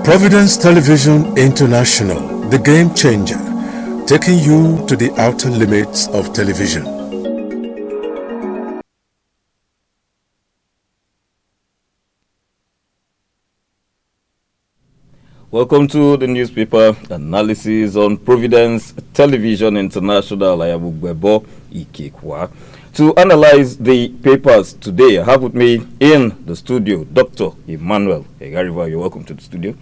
Providence Television International, the game changer, taking you to the outer limits of television. Welcome to the newspaper analysis on Providence Television International. I am Ugbebo Ikekwa. To analyze the papers today, I have with me in the studio Dr. Emmanuel Egariva. You're welcome to the studio.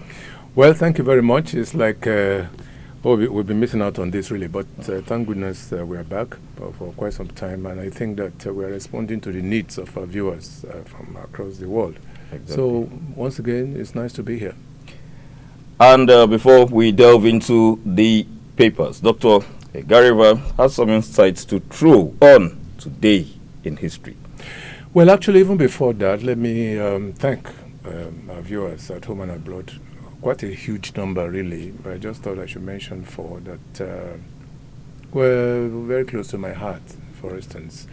Well, thank you very much. It's like we've been missing out on this really, but thank goodness we are back for quite some time, and I think that we are responding to the needs of our viewers from across the world. Exactly. So once again, it's nice to be here. And before we delve into the papers, Dr. Egariva has some insights to throw on today in history. Well, actually, even before that, let me thank our viewers at home and abroad. Quite a huge number, really. But I just thought I should mention four that were very close to my heart. For instance,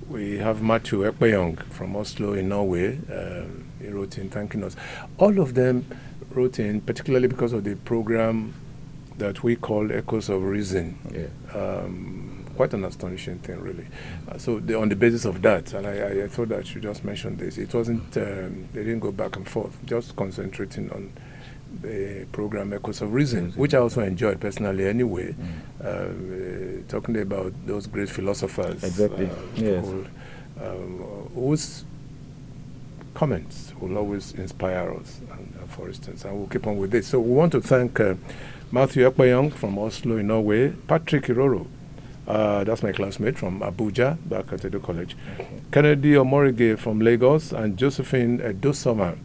we have Matthew Ekpeyong from Oslo in Norway. He wrote in thanking us. All of them wrote in, particularly because of the program that we call Echoes of Reason. Yeah. Quite an astonishing thing, really. So on the basis of that, and I thought I should just mention this, it wasn't, they didn't go back and forth, just concentrating on the program Echoes of Reason, which I also enjoyed personally anyway, talking about those great philosophers. Exactly. Yes. Whose comments will always inspire us, for instance, and we'll keep on with this. So we want to thank Matthew Ekpeyong from Oslo in Norway, Patrick Iroro, that's my classmate from Abuja, back at Edo College, Kennedy Omorige from Lagos, and Josephine Dosoma,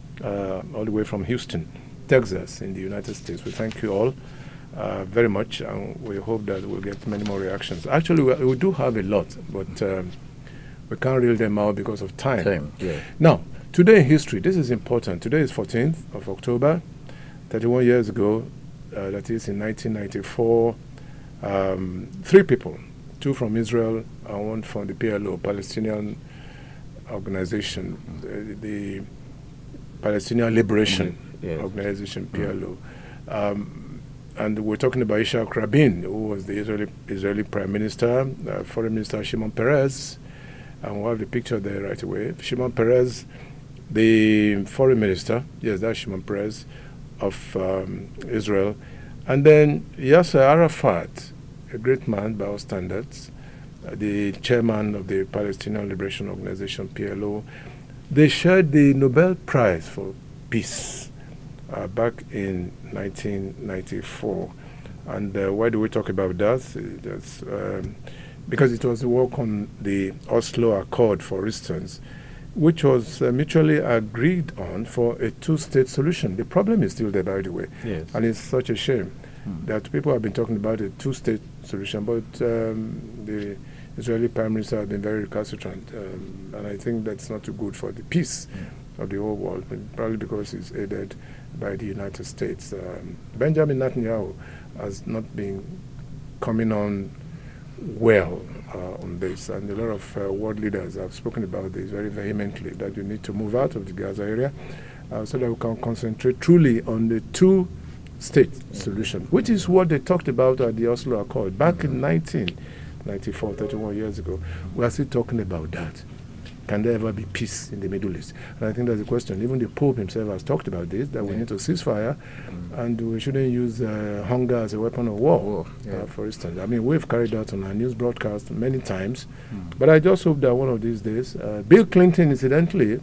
all the way from Houston, Texas, in the United States. We thank you all very much, and we hope that we'll get many more reactions. Actually, we do have a lot, but we can't reel them out because of time. Yeah. Now, today in history, this is important. Today is 14th of October, 31 years ago, that is in 1994, three people, two from Israel and one from the PLO, Palestinian Organization, the Palestinian Liberation Organization, PLO. And we're talking about Yitzhak Rabin, who was the Israeli Prime Minister, Foreign Minister Shimon Peres, and we'll have the picture there right away. Shimon Peres, the Foreign Minister, yes, that's Shimon Peres of Israel. And then Yasser Arafat, a great man by our standards, the chairman of the Palestinian Liberation Organization, PLO. They shared the Nobel Prize for Peace back in 1994. And why do we talk about that? That's, because it was the work on the Oslo Accord, for instance, which was mutually agreed on for a two-state solution. The problem is still there, by the way. Yes. And it's such a shame that people have been talking about a two-state solution, but the Israeli Prime Minister has been very recalcitrant, and I think that's not too good for the peace of the whole world, probably because it's aided by the United States. Benjamin Netanyahu has not been coming on well on this, and a lot of world leaders have spoken about this very vehemently, that you need to move out of the Gaza area so that we can concentrate truly on the two-state solution, which is what they talked about at the Oslo Accord back in 1994, 31 years ago. We are still talking about that. Can there ever be peace in the Middle East? And I think that's the question. Even the Pope himself has talked about this, that we need to cease fire, and we shouldn't use hunger as a weapon of war, for instance. I mean, we've carried out on our news broadcast many times, but I just hope that one of these days, Bill Clinton, incidentally,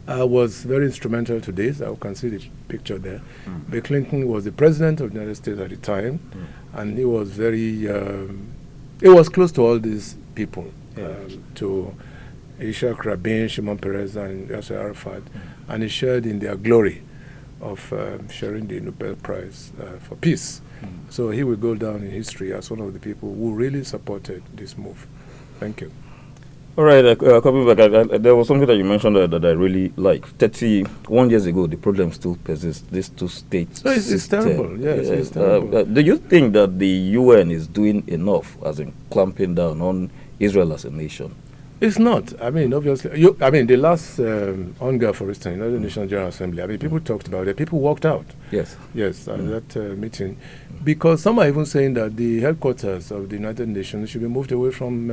was very instrumental to this. I can see the picture there. Bill Clinton was the president of the United States at the time, and he was very, he was close to all these people, to Yitzhak Rabin, Shimon Peres, and Yasser Arafat, and he shared in their glory of sharing the Nobel Prize for Peace. So he will go down in history as one of the people who really supported this move. Thank you. All right, coming back, there was something that you mentioned that I really like. 31 years ago, the problem still persists, this two-state system. It's terrible, yes, it's terrible. Do you think that the UN is doing enough, as in clamping down on Israel as a nation? It's not. I mean, obviously, the last UNGA, for instance, United Nations General Assembly. I mean, people talked about it. People walked out. Yes. Yes, at that meeting, because some are even saying that the headquarters of the United Nations should be moved away from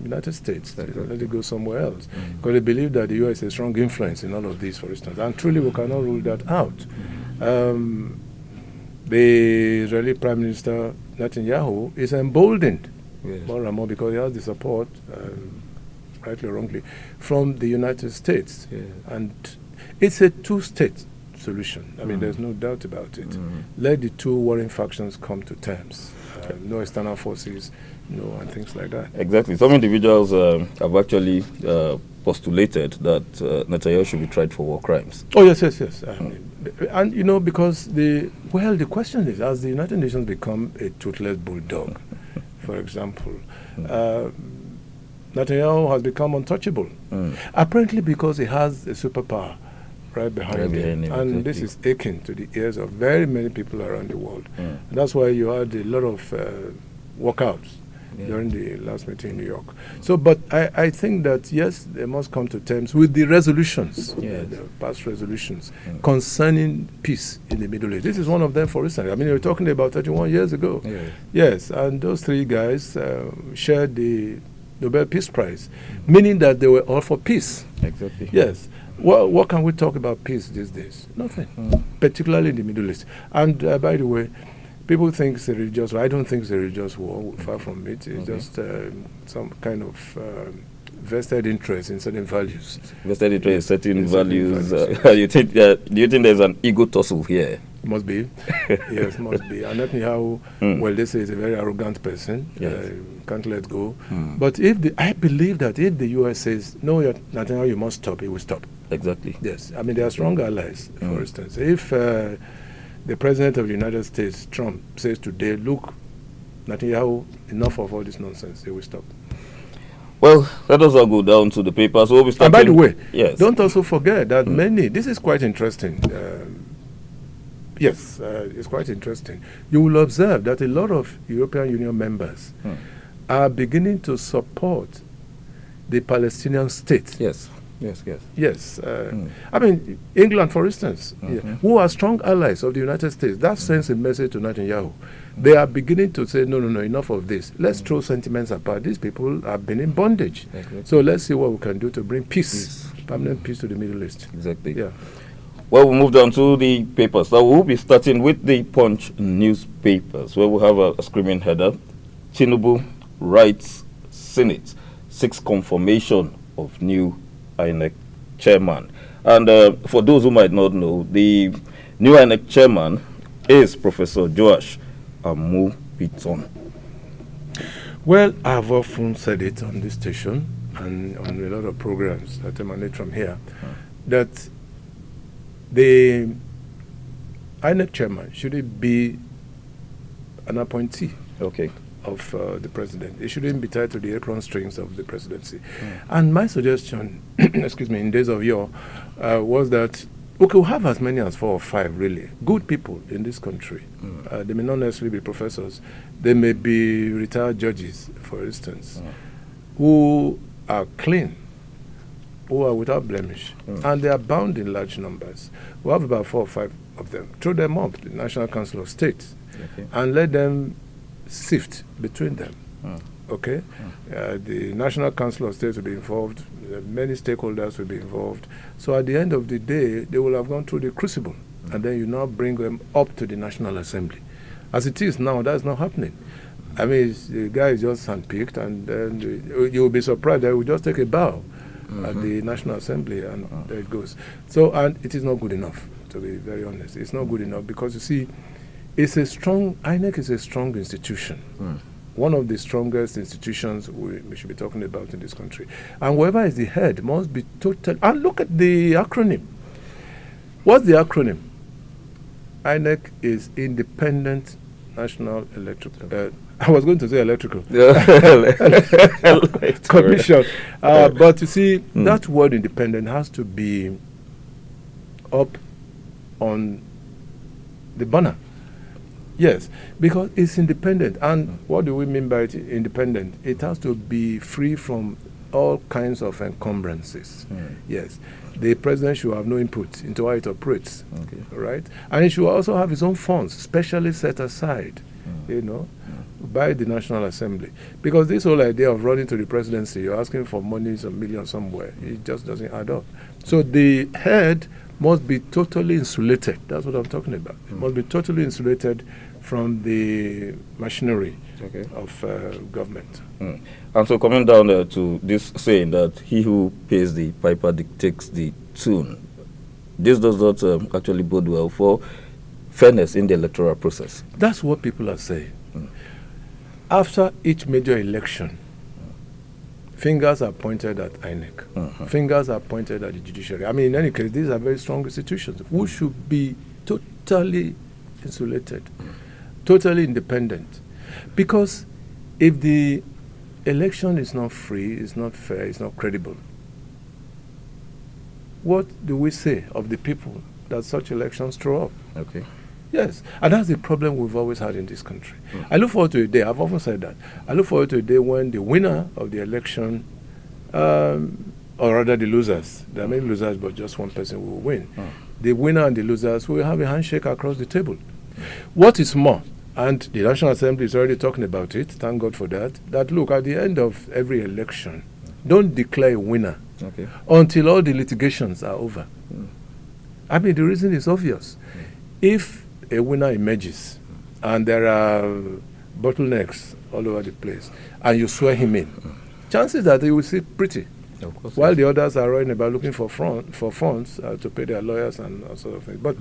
United States. Let it go somewhere else, because they believe that the U.S. is a strong influence in all of this, for instance. And truly, we cannot rule that out. The Israeli Prime Minister Netanyahu is emboldened more and more because he has the support. Rightly or wrongly, from the United States. And it's a two-state solution. I mean, there's no doubt about it. Let the two warring factions come to terms. No external forces, and things like that. Exactly. Some individuals have actually postulated that Netanyahu should be tried for war crimes. Oh, yes. And, because the question is, has the United Nations become a toothless bulldog, for example? Netanyahu has become untouchable, apparently because he has a superpower right behind him. And this is aching to the ears of very many people around the world. And that's why you had a lot of walkouts during the last meeting in New York. So, but I think that, yes, they must come to terms with the resolutions, the past resolutions, concerning peace in the Middle East. This is one of them, for instance. I mean, we were talking about 31 years ago. Yes, and those three guys shared the Nobel Peace Prize, meaning that they were all for peace. Exactly. Yes. What can we talk about peace these days? Nothing, particularly in the Middle East. And by the way, people think it's a religious war. I don't think it's a religious war, far from it. It's just some kind of vested interest in certain values. Vested interest in certain values. Do you think there's an ego tussle here? Must be. Yes, must be. And Netanyahu, well, they say he's a very arrogant person. Can't let go. But I believe that if the U.S. says, no, Netanyahu, you must stop, he will stop. Exactly. Yes. I mean, they are strong allies, for instance. If the President of the United States, Trump, says today, look, Netanyahu, enough of all this nonsense, he will stop. Well, let us all go down to the papers. We'll be starting. And by the way, don't also forget that this is quite interesting. Yes, it's quite interesting. You will observe that a lot of European Union members are beginning to support the Palestinian state. Yes. I mean, England, for instance, who are strong allies of the United States, that sends a message to Netanyahu. They are beginning to say, no, enough of this. Let's throw sentiments apart. These people have been in bondage. Exactly. So let's see what we can do to bring peace, permanent peace to the Middle East. Exactly. Yeah. Well, we'll move down to the papers. So we'll be starting with the Punch newspapers, where we'll have a screaming header. Tinubu writes Senate seeks confirmation of new INEC chairman. And for those who might not know, the new INEC chairman is Professor Joash Amopitan. Well, I've often said it on this station and on a lot of programs that emanate from here, that the INEC chairman, should it be an appointee of the president? It shouldn't be tied to the apron strings of the presidency. And my suggestion, in days of yore, was that we could have as many as 4 or 5 really good people in this country. They may not necessarily be professors. They may be retired judges, for instance, who are clean, who are without blemish, and they are bound in large numbers. We have about 4 or 5 of them. Throw them up to the National Council of State and let them sift between them. The National Council of State will be involved. Many stakeholders will be involved. So at the end of the day, they will have gone through the crucible, and then you now bring them up to the National Assembly. As it is now, that's not happening. I mean, the guy is just handpicked, and then you will be surprised that he will just take a bow at the National Assembly, and there it goes. So, and it is not good enough, to be very honest. It's not good enough because, you see, INEC is a strong institution. One of the strongest institutions we should be talking about in this country. And whoever is the head must be total. And look at the acronym. What's the acronym? INEC is Independent National Electrical. I was going to say electrical. Commission. But you see, that word independent has to be up on the banner. Yes, because it's independent. And what do we mean by it independent? It has to be free from all kinds of encumbrances. Yes. The president should have no input into how it operates, right? And he should also have his own funds specially set aside, by the National Assembly. Because this whole idea of running to the presidency, you're asking for money, some million somewhere, it just doesn't add up. So the head must be totally insulated. That's what I'm talking about. It must be totally insulated from the machinery of government. And so coming down to this saying that he who pays the piper dictates the tune, this does not actually bode well for fairness in the electoral process. That's what people are saying. After each major election, fingers are pointed at INEC. Fingers are pointed at the judiciary. I mean, in any case, these are very strong institutions who should be totally insulated, totally independent. Because if the election is not free, it's not fair, it's not credible, what do we say of the people that such elections throw up? Okay. Yes, and that's the problem we've always had in this country. I look forward to a day, I've often said that, I look forward to a day when the winner of the election, or rather the losers, there are many losers but just one person will win. The winner and the losers will have a handshake across the table. What is more, and the National Assembly is already talking about it, thank God for that, that look, at the end of every election, don't declare a winner until all the litigations are over. I mean, the reason is obvious. If a winner emerges and there are bottlenecks all over the place and you swear him in, chances that he will sit pretty, while the others are running about looking for funds to pay their lawyers and all sort of things. But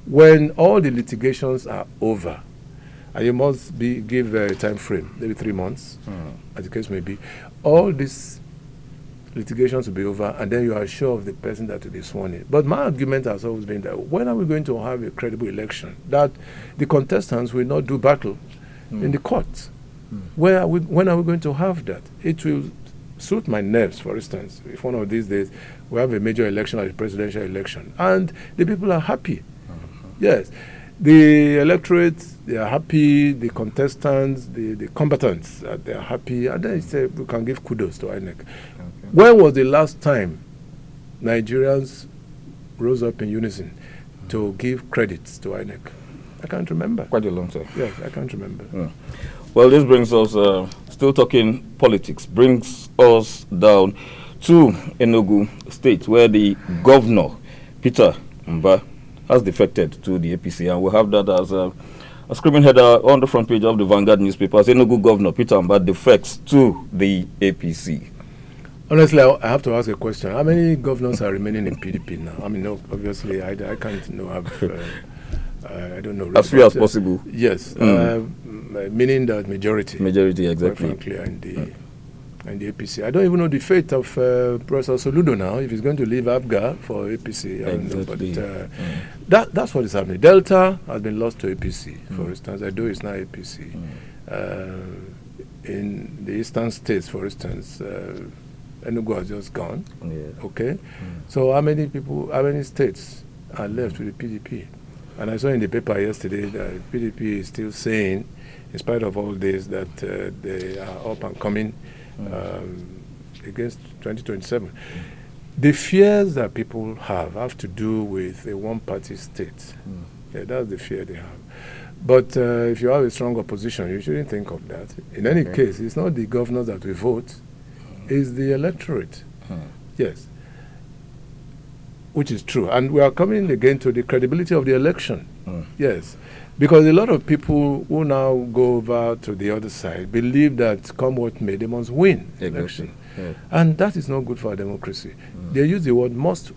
when all the litigations are over, and you must give a time frame, maybe 3 months, as the case may be, all these litigations will be over, and then you are sure of the person that will be sworn in. But my argument has always been that when are we going to have a credible election? That the contestants will not do battle in the courts. When are we going to have that? It will suit my nerves, for instance, if one of these days we have a major election like a presidential election, and the people are happy. Yes. The electorate, they are happy, the contestants, the combatants, they are happy, and then you say we can give kudos to INEC. When was the last time Nigerians rose up in unison to give credits to INEC? I can't remember. Quite a long time. Yes, I can't remember. Well, this brings us, still talking politics, brings us down to Enugu State, where the governor, Peter Mba, has defected to the APC, and we have that as a screaming header on the front page of the Vanguard newspaper. Enugu Governor Peter Mba defects to the APC. Honestly, I have to ask a question. How many governors are remaining in PDP now? I mean, no, obviously, I can't I don't know. As few as possible. Yes, meaning that majority. Majority, exactly. Quite frankly, in the APC. I don't even know the fate of Professor Soludo now, if he's going to leave APGA for APC. Exactly. But that's what is happening. Delta has been lost to APC, for instance. Edo is now APC. In the eastern states, for instance, Enugu has just gone. Okay? So how many states are left with the PDP? And I saw in the paper yesterday that PDP is still saying, in spite of all this, that they are up and coming against 2027. The fears that people have to do with a one-party state. Yeah, that's the fear they have. But if you have a strong opposition, you shouldn't think of that. In any case, it's not the governors that we vote, it's the electorate. Yes. Which is true. And we are coming again to the credibility of the election. Yes. Because a lot of people who now go over to the other side believe that come what may, they must win the election. And that is not good for our democracy. They use the word must.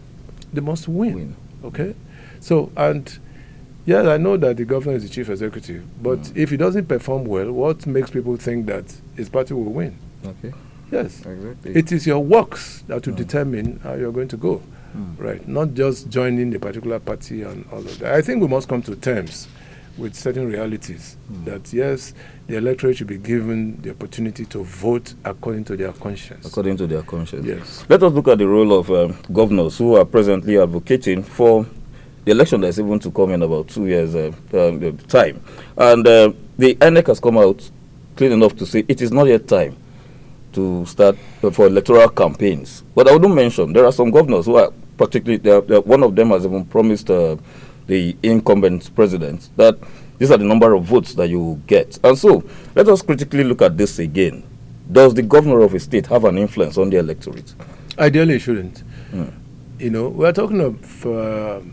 They must win. Okay? So, and yes, I know that the governor is the chief executive, but if he doesn't perform well, what makes people think that his party will win? Okay. Yes. Exactly. It is your works that will determine how you're going to go. Right. Not just joining a particular party and all of that. I think we must come to terms with certain realities that, yes, the electorate should be given the opportunity to vote according to their conscience. According to their conscience. Yes. Let us look at the role of governors who are presently advocating for the election that's even to come in about 2 years' time. And the INEC has come out clean enough to say it is not yet time to start for electoral campaigns. But I wouldn't mention there are some governors who are particularly one of them has even promised the incumbent president that these are the number of votes that you will get. And so let us critically look at this again. Does the governor of a state have an influence on the electorate? Ideally, it shouldn't. You know, we're talking of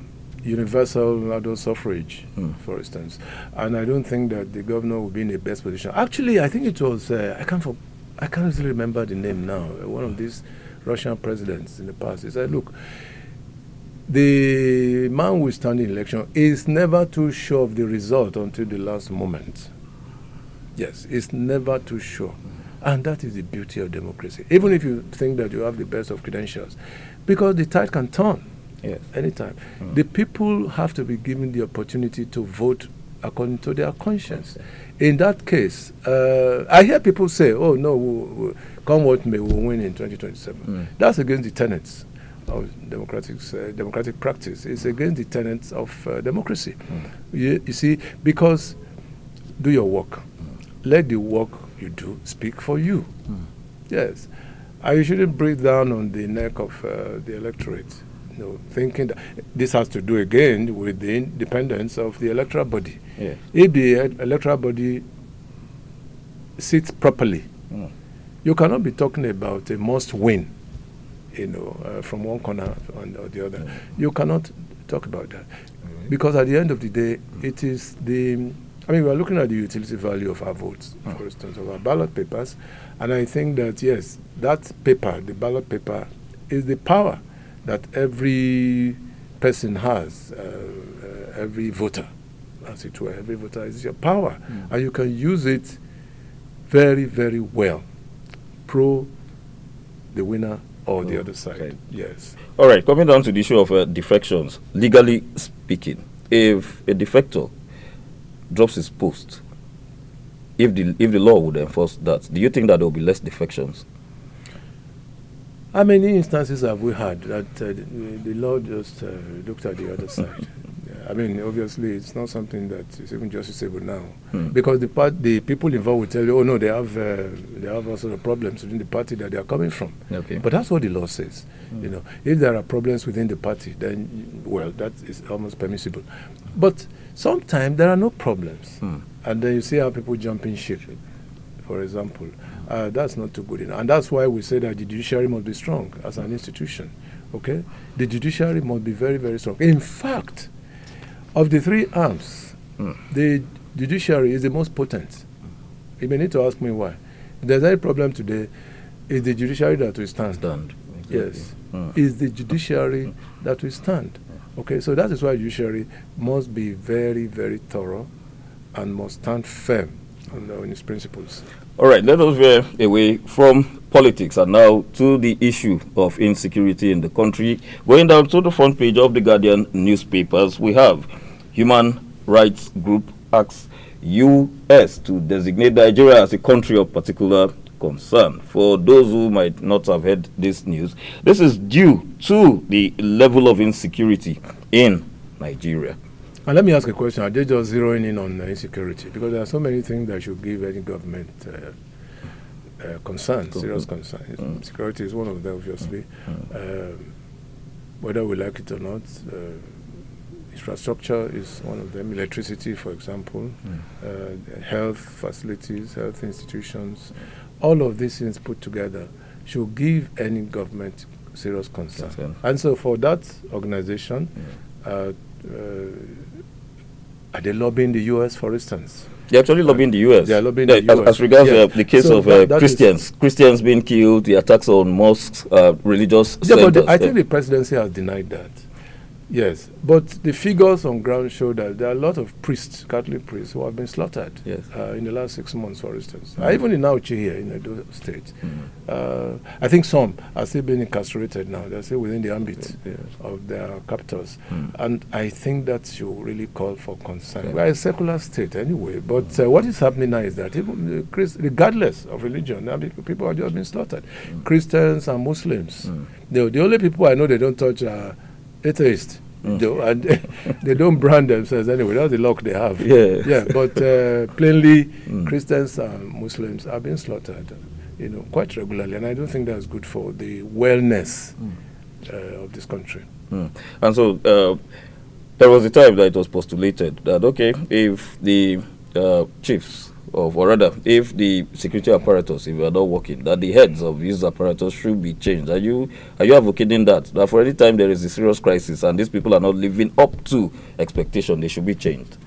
universal adult suffrage, for instance, and I don't think that the governor will be in the best position. Actually, I think it was I can't really remember the name now. One of these Russian presidents in the past. He said, "Look, the man who is standing in election is never too sure of the result until the last moment. Yes, it's never too sure." And that is the beauty of democracy. Even if you think that you have the best of credentials, because the tide can turn anytime. The people have to be given the opportunity to vote according to their conscience. In that case, I hear people say, "Oh no, come what may, we'll win in 2027." That's against the tenets of democratic practice. It's against the tenets of democracy. You see, because do your work. Let the work you do speak for you. Yes. I shouldn't breathe down on the neck of the electorate, you know, thinking that this has to do again with the independence of the electoral body. Yeah. If the electoral body sits properly, you cannot be talking about a must win, you know, from one corner or the other. You cannot talk about that. Because at the end of the day, it is we are looking at the utility value of our votes, for instance, of our ballot papers, and I think that, yes, that paper, the ballot paper, is the power that every person has, every voter, as it were. Every voter is your power, and you can use it very, very well, pro the winner or the other side. Okay. Yes. All right, coming down to the issue of defections, legally speaking, if a defector drops his post, if the law would enforce that, do you think that there will be less defections? How many instances have we had that the law just looked at the other side? I mean, obviously, it's not something that is even justiciable now, because the people involved will tell you, "Oh no, they have all sort of problems within the party that they are coming from." Okay. But that's what the law says. You know, if there are problems within the party, then well, that is almost permissible. But sometimes there are no problems, and then you see how people jump in ship. For example, that's not too good enough, and that's why we say that the judiciary must be strong as an institution. Okay, the judiciary must be very, very strong. In fact, of the three arms, the judiciary is the most potent. You may need to ask me why. If there's any problem today, it's the judiciary that will stand. Yes, it's the judiciary that will stand. Okay, so that is why judiciary must be very, very thorough and must stand firm on its principles. All right, let us veer away from politics and now to the issue of insecurity in the country. Going down to the front page of the Guardian newspapers, we have Human Rights Group asks U.S. to designate Nigeria as a country of particular concern. For those who might not have heard this news, this is due to the level of insecurity in Nigeria. And let me ask a question. Are they just zeroing in on insecurity? Because there are so many things that should give any government concern, serious concern. Security is one of them, obviously. Whether we like it or not, infrastructure is one of them. Electricity, for example, health facilities, health institutions. All of these things put together should give any government serious concern. And so for that organization, are they lobbying the U.S., for instance? They're actually lobbying the U.S. They are lobbying the U.S. As regards the case of Christians being killed, the attacks on mosques, religious centers. But I think the presidency has denied that. Yes, but the figures on ground show that there are a lot of priests, Catholic priests, who have been slaughtered in the last 6 months, for instance. Even in Auchi here in Edo State. I think some are still being incarcerated now. They're still within the ambit of their captors. And I think that should really call for concern. We are a secular state anyway, but what is happening now is that even regardless of religion, people are just being slaughtered. Christians and Muslims. The only people I know they don't touch are atheists, and they don't brand themselves anyway. That's the luck they have. But plainly, Christians and Muslims are being slaughtered. quite regularly, and I don't think that's good for the wellness of this country. And so there was a time that it was postulated that, okay, if the chiefs or rather, if the security apparatus, if we are not working, that the heads of these apparatus should be changed. Are you advocating that for any time there is a serious crisis and these people are not living up to expectation, they should be changed?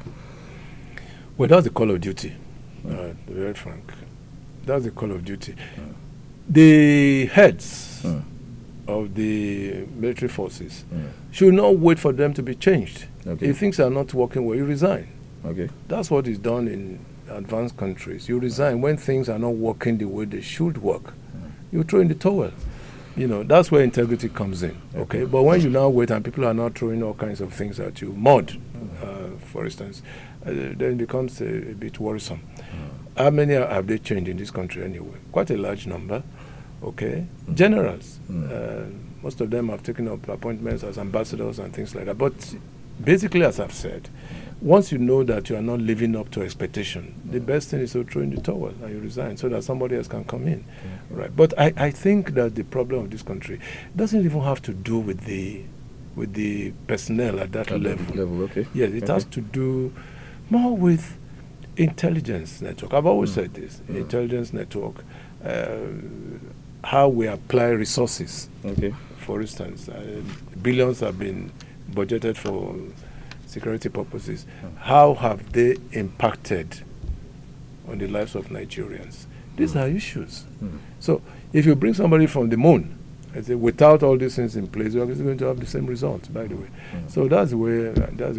Well, that's the call of duty, to be very frank. That's the call of duty. The heads of the military forces should not wait for them to be changed. Okay. If things are not working well, you resign. Okay. That's what is done in advanced countries. You resign when things are not working the way they should work. You throw in the towel. That's where integrity comes in. Okay. But when you now wait and people are not throwing all kinds of things at you, mud, for instance, then it becomes a bit worrisome. How many have they changed in this country anyway? Quite a large number. Okay. Generals. Most of them have taken up appointments as ambassadors and things like that. But basically, as I've said, once you know that you are not living up to expectation, the best thing is to throw in the towel and you resign so that somebody else can come in. Right. But I think that the problem of this country doesn't even have to do with the personnel at that level. Okay. Yes, it has to do more with intelligence network. I've always said this, intelligence network, how we apply resources. Okay. For instance, billions have been budgeted for security purposes. How have they impacted on the lives of Nigerians? These are issues. So if you bring somebody from the moon, I say, without all these things in place, you're going to have the same result, by the way. So that's the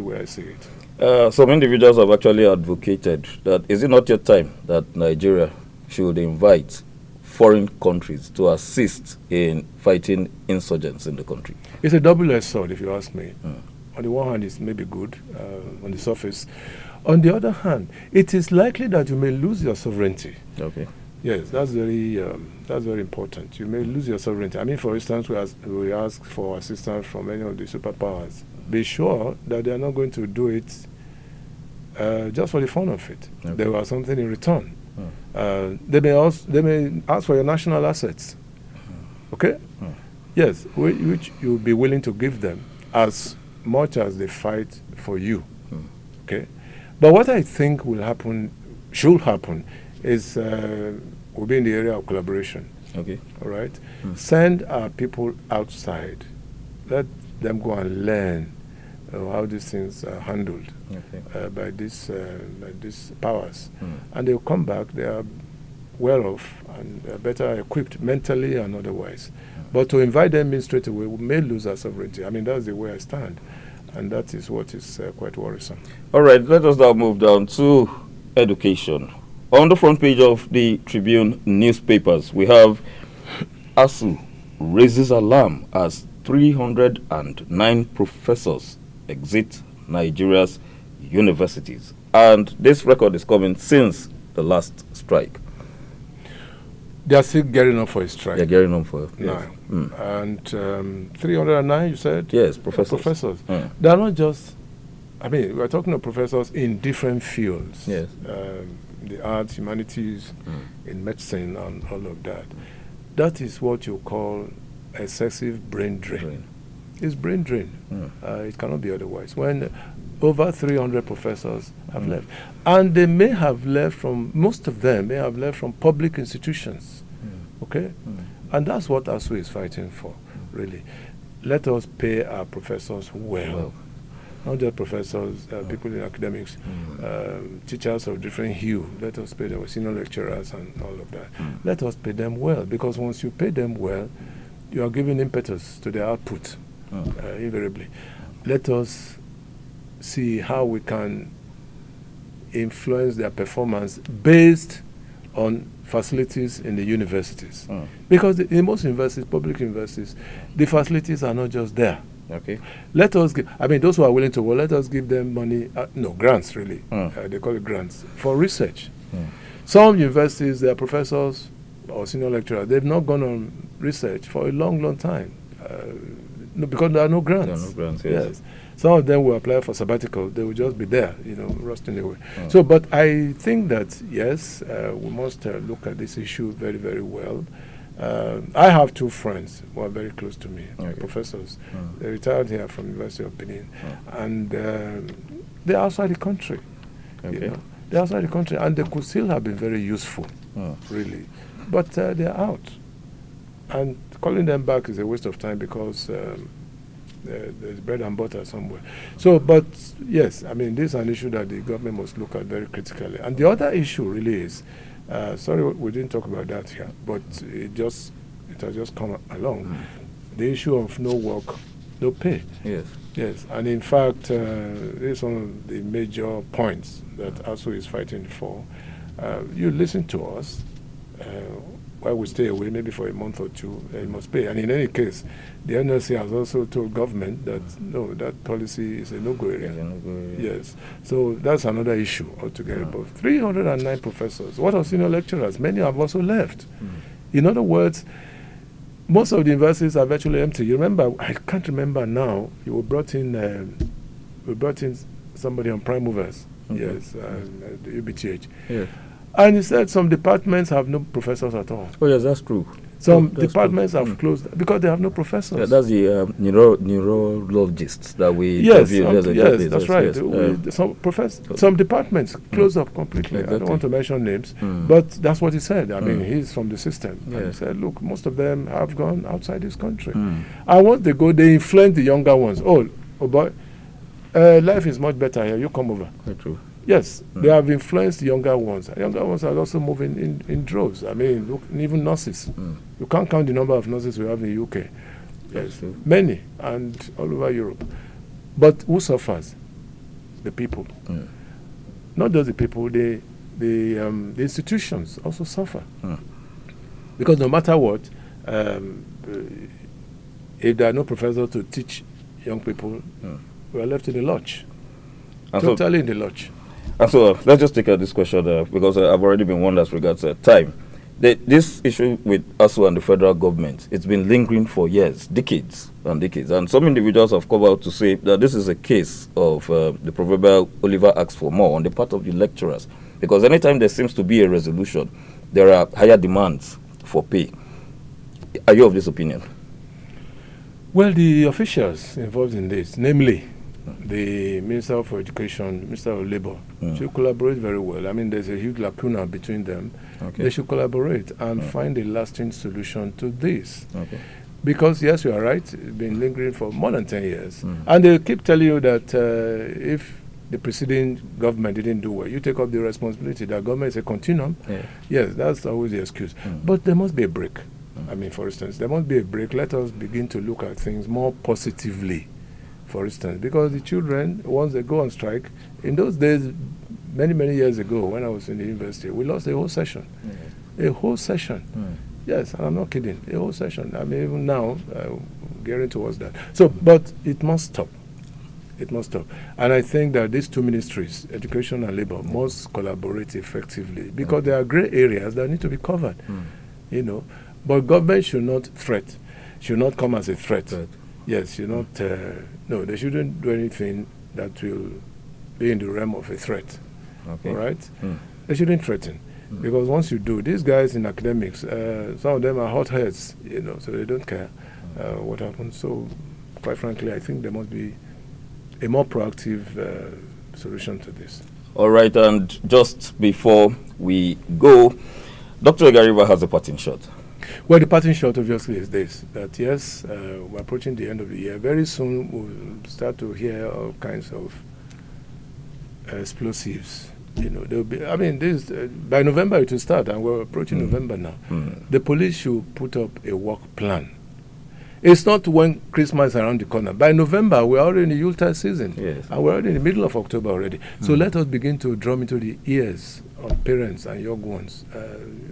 way I see it. Some individuals have actually advocated that is it not your time that Nigeria should invite foreign countries to assist in fighting insurgents in the country? It's a double-edged sword, if you ask me. On the one hand, it's maybe good on the surface. On the other hand, it is likely that you may lose your sovereignty. Okay. Yes, that's very important. You may lose your sovereignty. I mean, for instance, we ask for assistance from any of the superpowers. Be sure that they are not going to do it just for the fun of it. Okay. There was something in return. They may ask for your national assets. Okay? Yes, which you'll be willing to give them as much as they fight for you. Okay? But what I think should happen, is we'll be in the area of collaboration. Okay. All right? Send our people outside. Let them go and learn how these things are handled by these powers. And they'll come back, they are well off and better equipped mentally and otherwise. But to invite them in straight away, we may lose our sovereignty. I mean, that's the way I stand. And that is what is quite worrisome. All right, let us now move down to education. On the front page of the Tribune newspapers, we have ASU raises alarm as 309 professors exit Nigeria's universities. And this record is coming since the last strike. They are still gearing up for a strike. They're gearing up for now. And 309, you said? Yes, professors. Professors. They are not just, I mean, we're talking of professors in different fields. Yes. The arts, humanities, in medicine, and all of that. That is what you call excessive brain drain. It's brain drain. It cannot be otherwise. When over 300 professors have left. And they may have left from, most of them may have left from public institutions. Okay? And that's what ASU is fighting for, really. Let us pay our professors well. Not just professors, people in academics, teachers of different hue. Let us pay them, senior lecturers and all of that. Let us pay them well, because once you pay them well, you are giving impetus to their output, invariably. Let us see how we can influence their performance based on facilities in the universities. Because in most universities, public universities, the facilities are not just there. Okay. Let us give, I mean, those who are willing to work, let us give them money, grants really. They call it grants, for research. Some universities, their professors or senior lecturers, they've not gone on research for a long, long time. No, because there are no grants. There are no grants, yes. Some of them will apply for sabbatical. They will just be there, rusting away. So, but I think that, yes, we must look at this issue very, very well. I have two friends who are very close to me, professors. They retired here from University of Benin. And they're outside the country. They're outside the country, and they could still have been very useful, really. But they're out. And calling them back is a waste of time because there's bread and butter somewhere. So, but yes, I mean, this is an issue that the government must look at very critically. And the other issue really is, sorry, we didn't talk about that here, but it has just come along. The issue of no work, no pay. Yes, and in fact, this is one of the major points that ASU is fighting for. You listen to us. While we stay away, maybe for a month or two, you must pay. And in any case, the NLC has also told government that no, that policy is a no-go area. Yes. So that's another issue altogether. But 309 professors. What of senior lecturers? Many have also left. In other words, most of the universities are virtually empty. You remember? I can't remember now. We brought in somebody on prime movers. Yes, the UBTH. Yes. And he said some departments have no professors at all. Oh, yes, that's true. Some departments have closed because they have no professors. Yeah, that's the neurologists that we interviewed. Yes, that's right. Some departments closed up completely. Exactly. I don't want to mention names, but that's what he said. I mean, he's from the system. And he said, look, most of them have gone outside this country. And once they go, they influence the younger ones. Oh boy, life is much better here. You come over. Very true. Yes, they have influenced the younger ones. Younger ones are also moving in droves. I mean, look, even nurses. You can't count the number of nurses we have in the UK. Yes, many, and all over Europe. But who suffers? The people. Not just the people, the institutions also suffer. Because no matter what, if there are no professors to teach young people, we are left in the lurch. Totally in the lurch. And so let's just take this question because I've already been warned as regards time. This issue with ASU and the federal government, it's been lingering for years, decades and decades. And some individuals have come out to say that this is a case of the proverbial Oliver asks for more on the part of the lecturers. Because anytime there seems to be a resolution, there are higher demands for pay. Are you of this opinion? Well, the officials involved in this, namely the Minister for Education, Minister of Labour, should collaborate very well. I mean, there's a huge lacuna between them. They should collaborate and find a lasting solution to this. Because, yes, you are right, it's been lingering for more than 10 years. And they keep telling you that if the preceding government didn't do well, you take up the responsibility. That government is a continuum. Yes, that's always the excuse. But there must be a break. I mean, for instance, there must be a break. Let us begin to look at things more positively. For instance, because the children, once they go on strike, in those days, many, many years ago, when I was in the university, we lost a whole session. A whole session. Yes, and I'm not kidding. A whole session. I mean, even now, gearing towards that. So, but it must stop. It must stop. And I think that these two ministries, Education and Labour, must collaborate effectively because there are gray areas that need to be covered. But government should not should not come as a threat. Yes, should not. No, they shouldn't do anything that will be in the realm of a threat. All right? They shouldn't threaten. Because once you do, these guys in academics, some of them are hotheads, so they don't care what happens. So, quite frankly, I think there must be a more proactive solution to this. All right, and just before we go, Dr. Egariba has a parting shot. Well, the parting shot obviously is this, that yes, we're approaching the end of the year. Very soon we'll start to hear all kinds of explosives. There'll be, I mean, this by November it will start, and we're approaching November now. The police should put up a work plan. It's not when Christmas is around the corner. By November, we're already in the Yuletide season, and we're already in the middle of October already. So let us begin to drum into the ears of parents and young ones.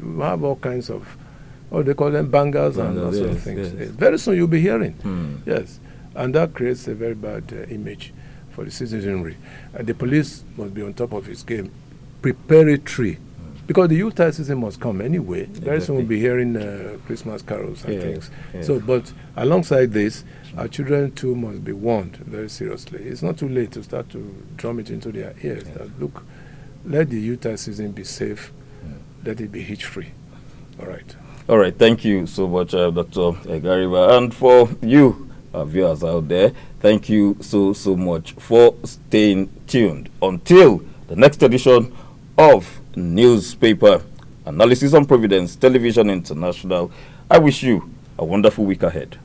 We have all kinds of, they call them bangers and all sorts of things. Yes. Very soon you'll be hearing. Yes, and that creates a very bad image for the citizenry. And the police must be on top of its game, preparatory because the Yuletide season must come anyway. Very soon we'll be hearing Christmas carols and things. So, but alongside this, our children too must be warned very seriously. It's not too late to start to drum it into their ears that, look, let the Yuletide season be safe, let it be hitch-free. All right. All right, thank you so much, Dr. Gariba. And for you, viewers out there, thank you so much for staying tuned until the next edition of Newspaper Analysis on Providence Television International. I wish you a wonderful week ahead.